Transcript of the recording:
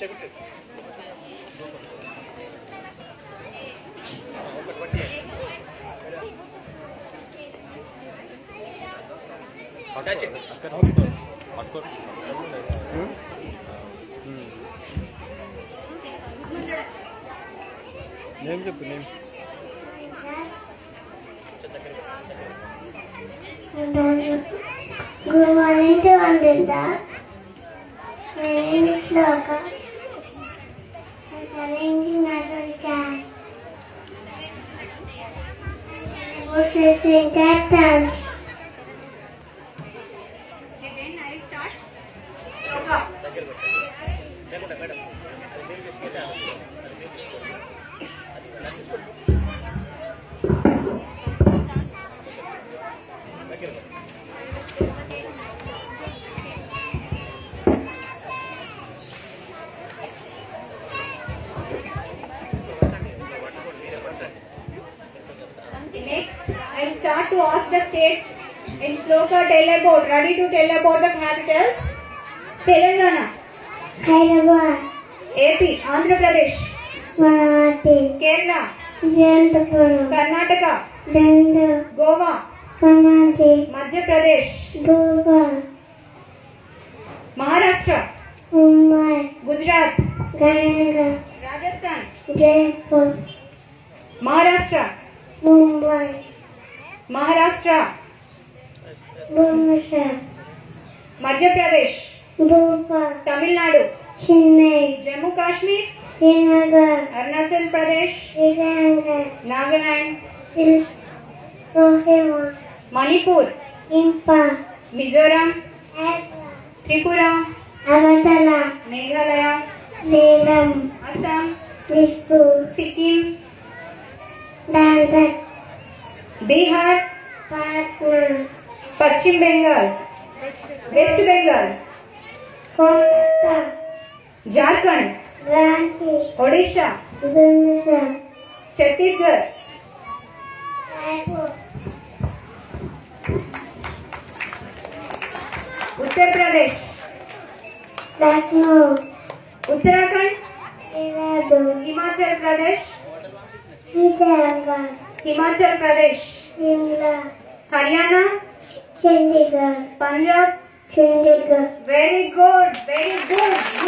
Name చెప్పు name. Good morning to Amrita. My name is Loka. I'm studying in nursery class. What's your captain? Then I start. Loka. Next, I start to ask the states in Shloka. Tell about, ready to tell about the capitals. Telangana, Hyderabad, AP, Andhra Pradesh, Varanasi, Kerala, Jayantapura, Karnataka, Bangalore, Goa, Panaji, Madhya Pradesh, Goa, Maharashtra, Mumbai, Gujarat, Ganga, Rajasthan, Jaipur, Maharashtra, Mumbai, Maharashtra, Bhubaneswar, Madhya Pradesh, Bhopal, Tamil Nadu, Chennai, Jammu Kashmir, Srinagar, Arunachal Pradesh, Srinagar, Nagaland, Kohima, Manipur, Imphal, Mizoram, Assam, Tripura, Agartala, Meghalaya, Salem, Assam, Dispur, Sikkim, Dalgat, Bihar, Patna, Pachim Bengal, West Bengal, Kolkata, Jharkhand, Ranchi, Odisha, Bhubaneswar, Chhattisgarh, Raipur, Uttar Pradesh, Lucknow, Uttarakhand, Dehradun, Himachal Pradesh, Hyderabad, Himachal Pradesh, Shimla, Haryana, Chandigarh, Punjab. Chandigarh. Very good, very good.